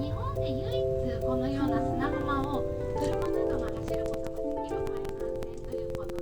日本で唯一このような砂浜を車などが走ることができる海岸線ということで、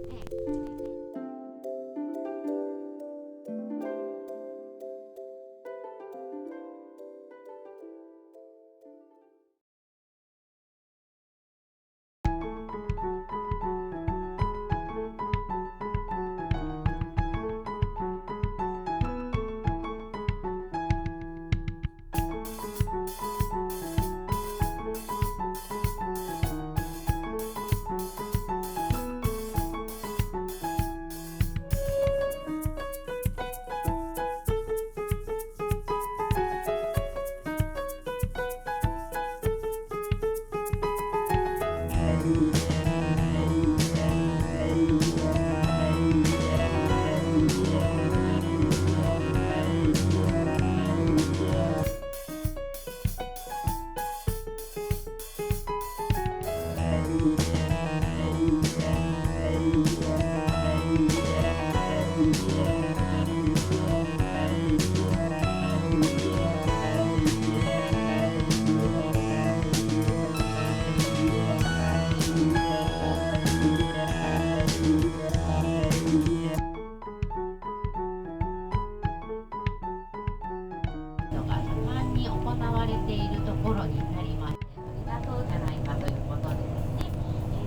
が盛んに行われているところになりまして、ありがとうじゃないかということでですね、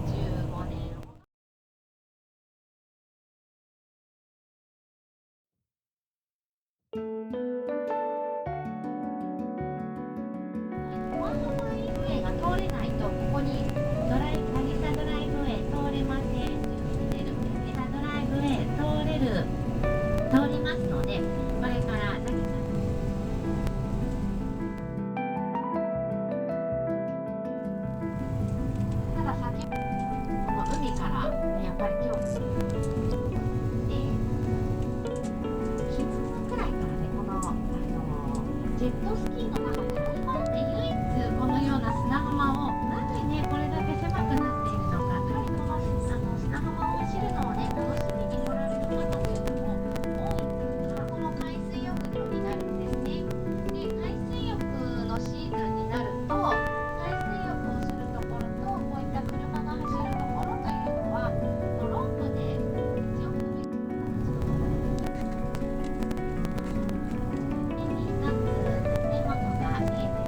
15年ほどワンハマインウェイが通れないと、ここに渚ドライブウェイ通れませんというふうに出る渚ドライブウェイ通りますので、これからただ先この海からやっぱり今日昨日くらいからね、このジェットスキーの中で日本で唯一このような砂浜を、なぜねこれだけ狭くなっているのか、というのは砂浜を走るのをね楽しみに来られる方というのも多いんですが、この海水浴場になるんですね。で、海水浴のシーズンになると、海水浴をするところと、こういった車が走るところというのはロープで一応区別になって、建物が見えて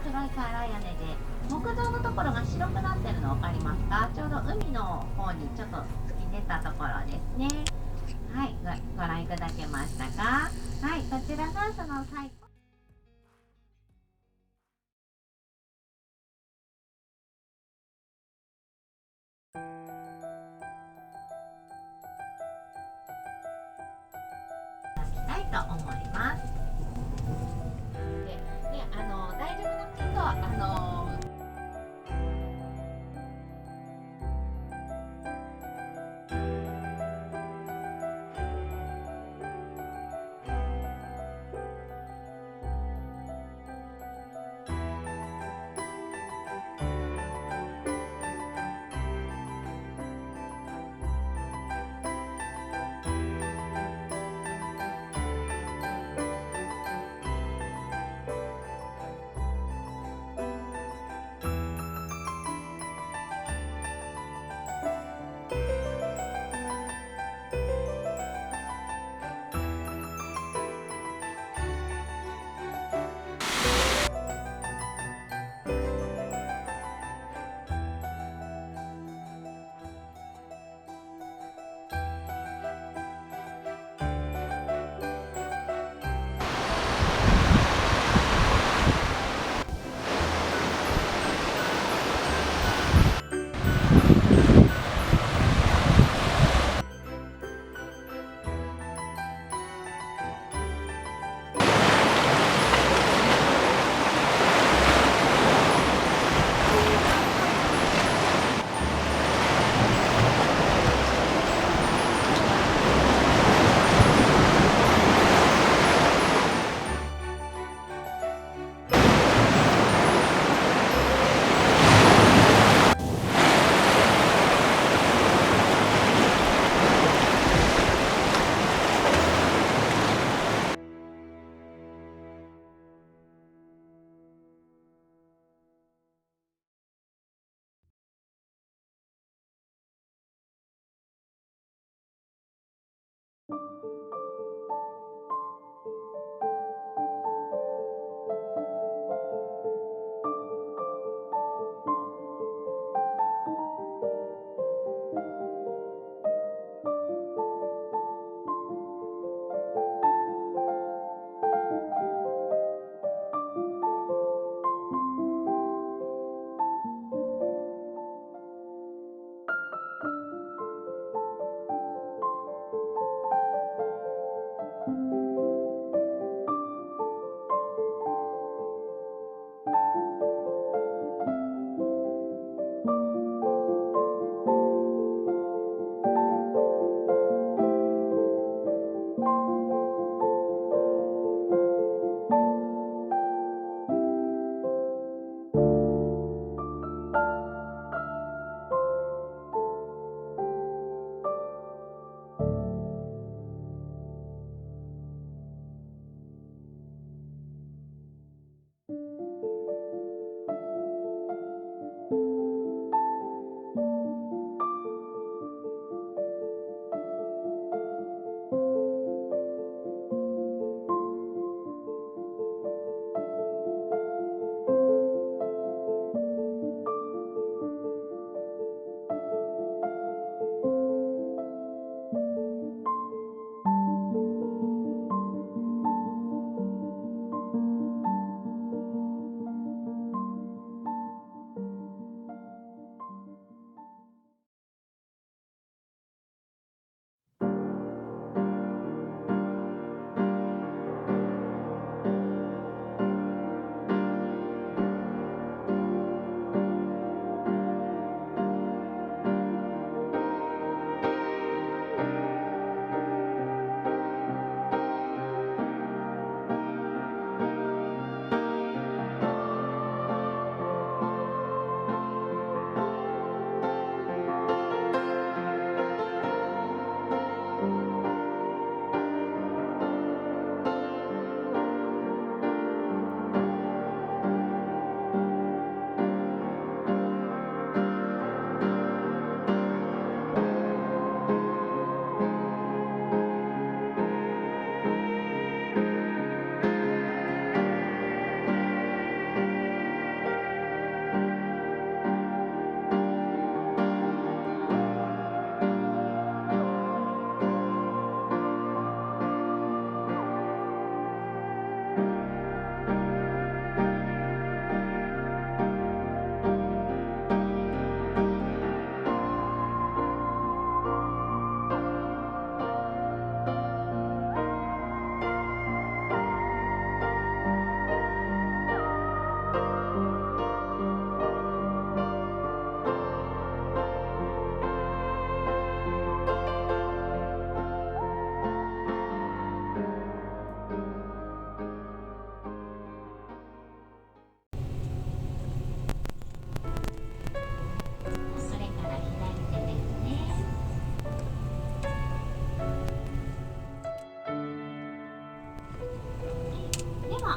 黒い瓦屋根で木造のところが白くなってるの分かりますか？ちょうど海の方にちょっと突き出たところですね。はい、ご覧いただけましたか？はい、こちらがその最後。たいと思います。で、大丈夫な方と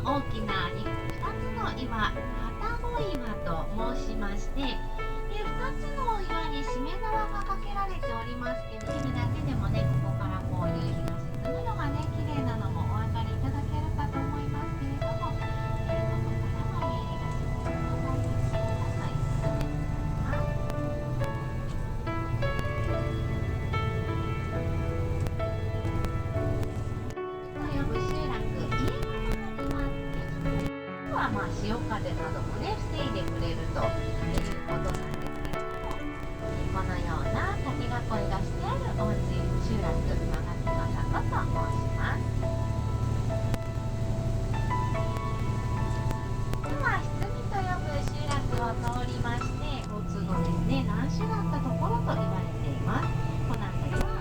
大きな2つの岩、旅籠岩と申しまして、2つの岩にしめ縄がかけられておりますけど、日々だけでもね、ここからこういう日が沈むのがね、綺麗なのもお分かりいただけるかと思いますけれども、ここからは夕日が沈むのが綺麗だということでございます。と呼ぶ集落、家の周りは潮風などもね、防いでくれるということなんですけれども、このような滝囲いがしてある温泉集落、間垣の里と申します。では、ひつみと呼ぶ集落を通りまして、交通のですね、難所だったところと言われています。この辺りは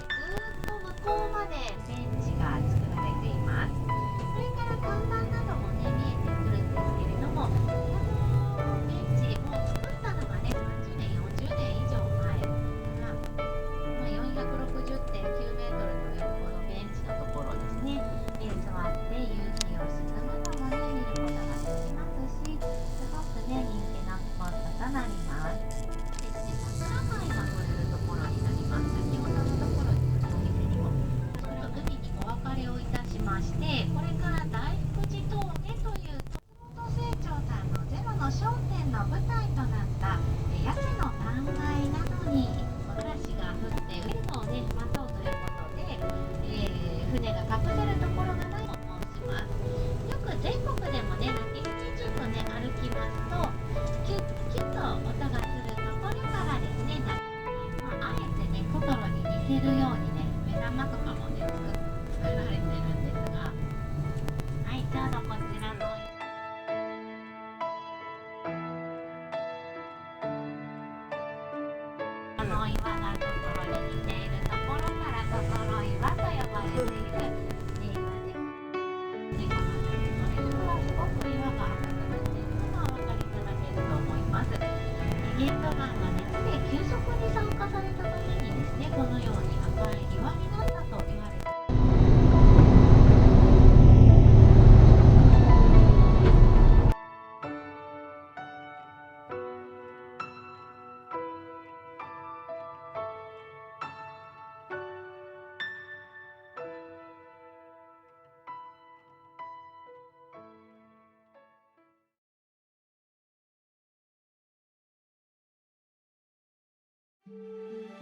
ずっと向こうまでベンチが作られています。それから看板などもね、見えてくるんですけれども、ベンチもう作ったのがね、30年、40年以上前から460.9メートルというこのベンチのところですね、座って夕日を沈むのもね、見ることができますし、すごくね、人気のスポットとなります。ですね、宝貝が取れるところになります。先ほどのところにお店にも、それを海にお別れをいたしまして、これから大福寺峠という松本清張さんのゼロの焦点の舞台となった八瀬の断崖などに嵐が降って海のをね、待とうということで、船が隠れるところがないと申します。よく全国でもね、泣き口ちょっとね、歩きますと、キュッキュッと音がするところからですね、あえてね、トトロに似せるようにね、目玉とかもね、作られてるんですが、はい、ちょうどこちらの岩がトトロに似ているところからトトロ岩と呼ばれている岩で、これからすごく岩が赤くなっているのがお分かりいただけると思います。ゲートガンが熱で急速に酸化されたためにですね、このように赤い岩になったと言われています。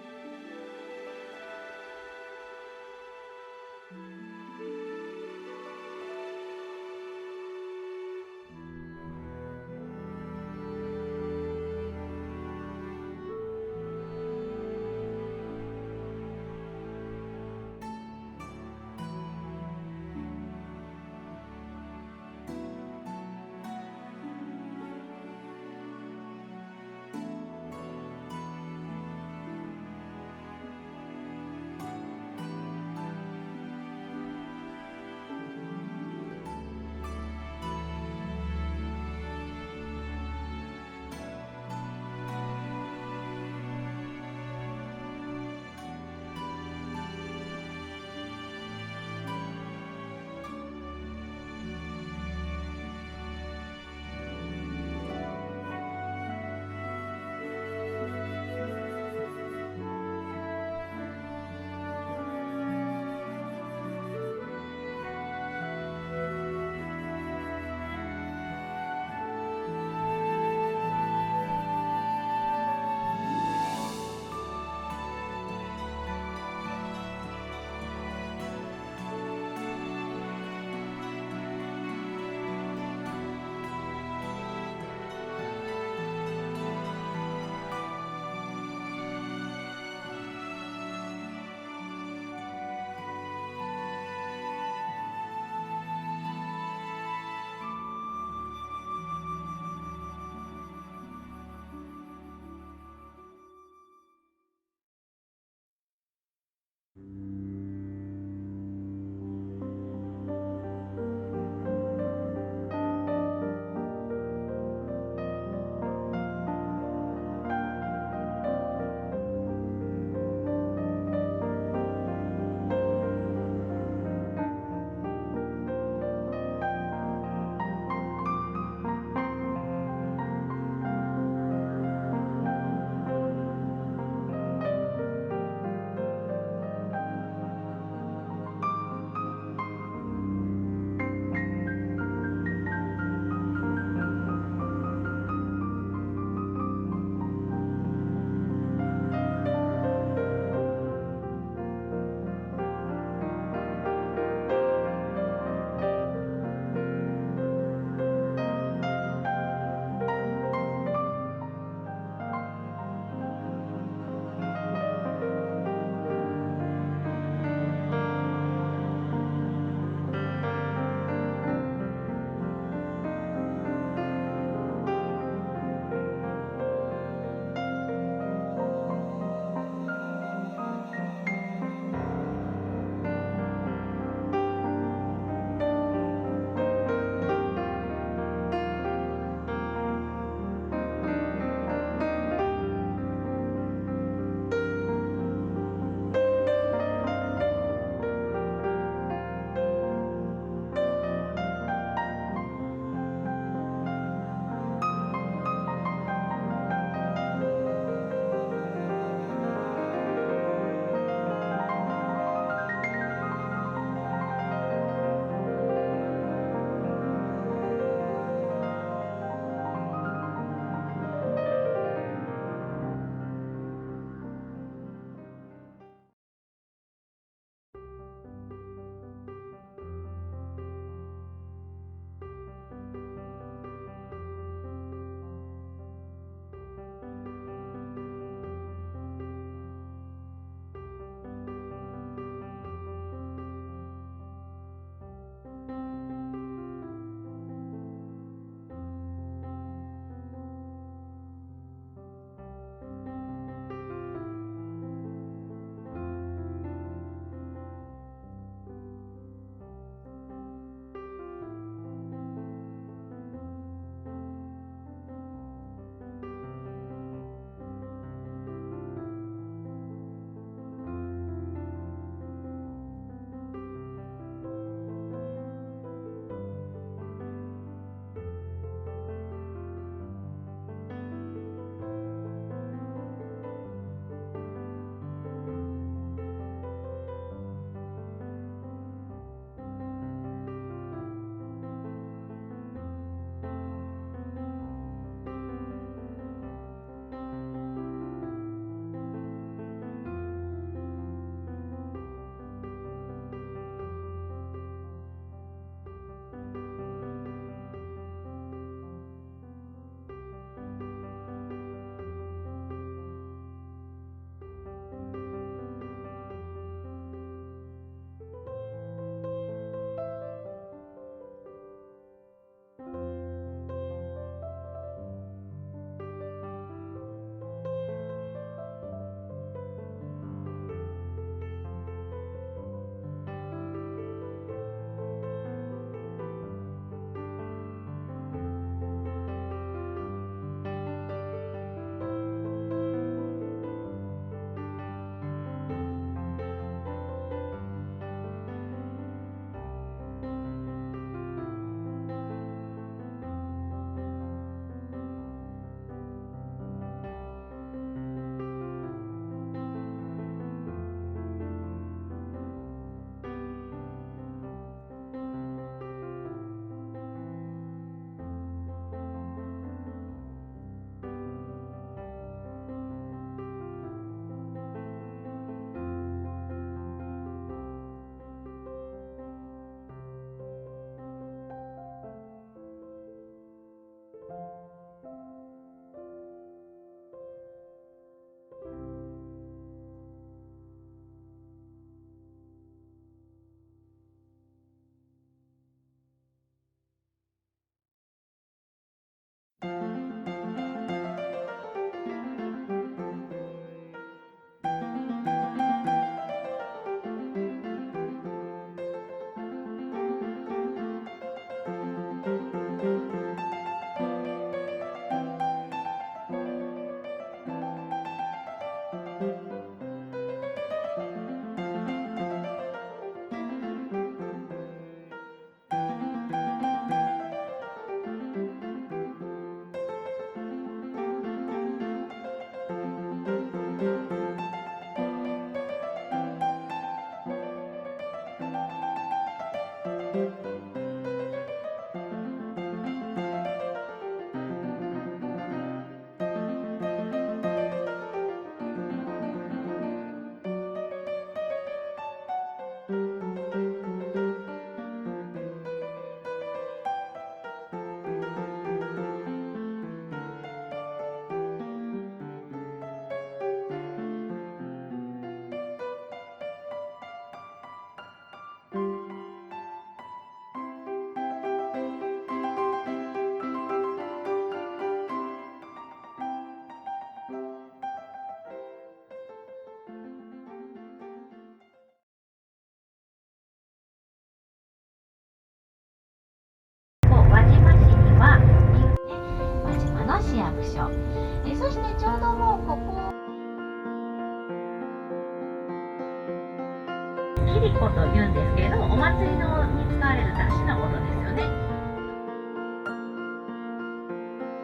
りこと言うんですけれども、お祭りのに使われる出汁のことですよね。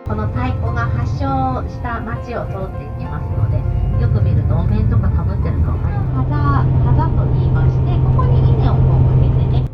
この太鼓が発祥した町を通っていきますので、よく見るとお面とかかぶってるの分かりますか？たざと言いまして、ここに稲をこうかけてね、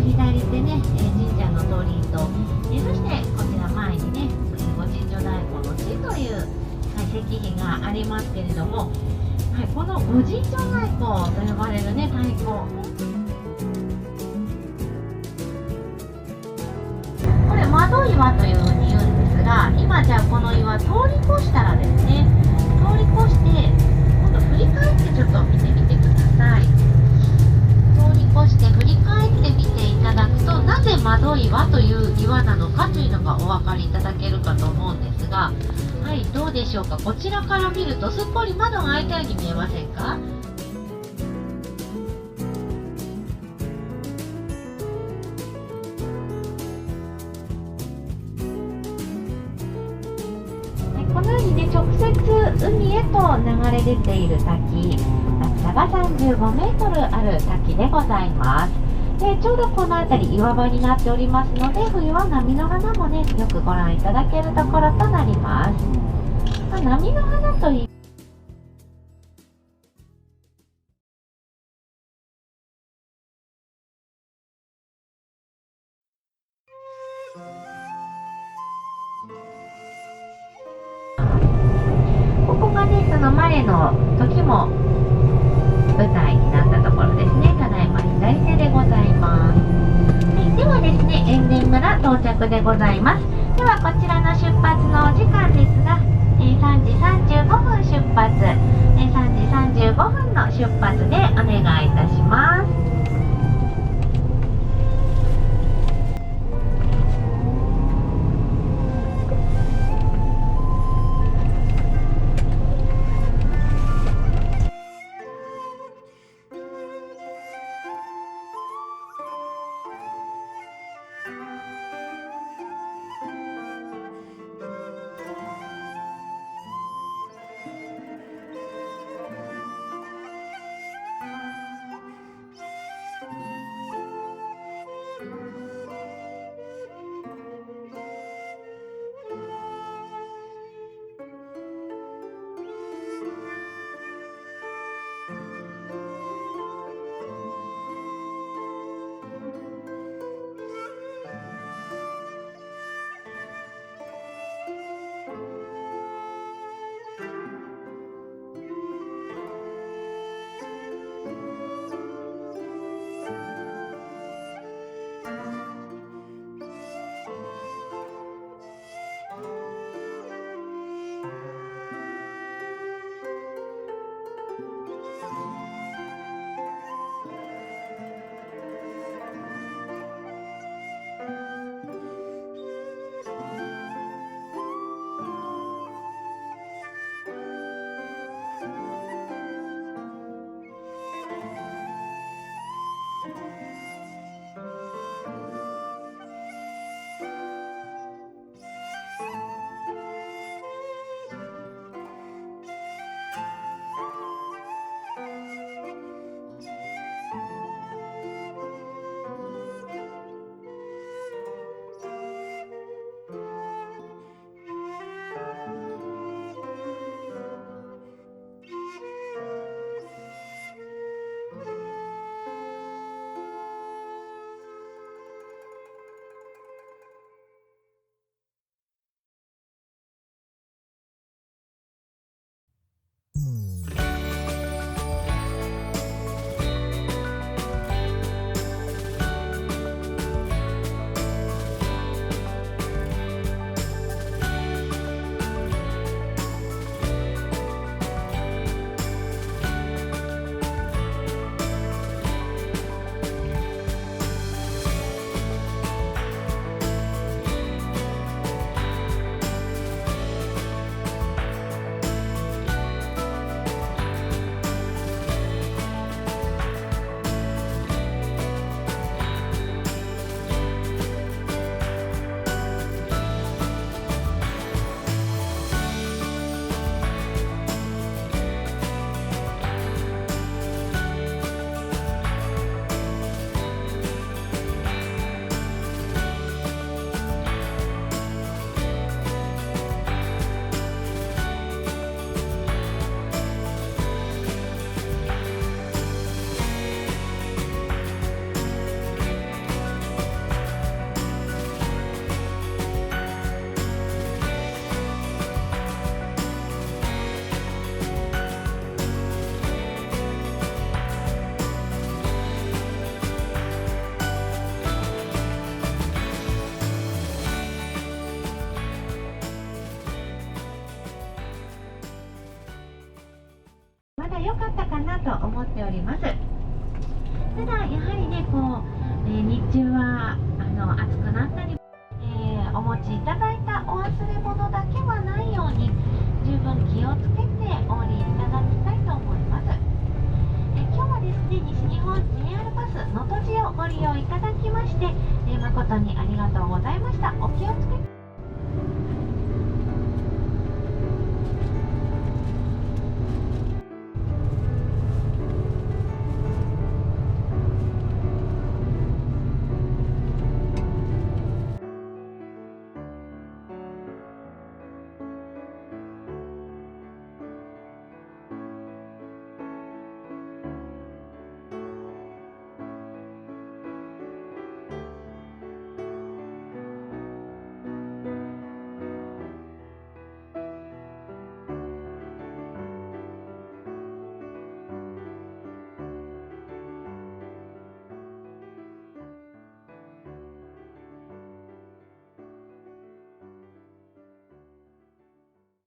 左手ね、神社の鳥居と、そしてこちら前にね、ご神女太鼓の地という、石碑がありますけれども、このご神女太鼓と呼ばれるね、太鼓。これ窓岩というふうに言うんですが、今じゃあこの岩通り越したらですね、通り越して今度振り返ってちょっと見てみてください。通り越して振り返ってみていただくと、なぜ窓岩という岩なのかというのがお分かりいただけるかと思うんですが、どうでしょうか。こちらから見るとすっぽり窓が開いたように見えませんか。このようにね、直接海へと流れ出ている滝、厚さが35メートルある滝でございます。ちょうどこの辺り岩場になっておりますので、冬は波の花もね、よくご覧いただけるところとなります。波の花といいここがね、その前の時も舞台になったところですね。ただいま左手でございます。ではですね、塩田村到着でございます。ではこちらの出発のお時間ですが、3時35分出発、3時35分の出発でお願いいたします。良かったかなと思っております。ただやはりね日中は暑くなったり、お持ちいただいたお忘れ物だけはないように十分気をつけてお降りいただきたいと思います。今日はですね、西日本 JR バスのとじをご利用いただきまして、誠にありがとうございました。お気をつけて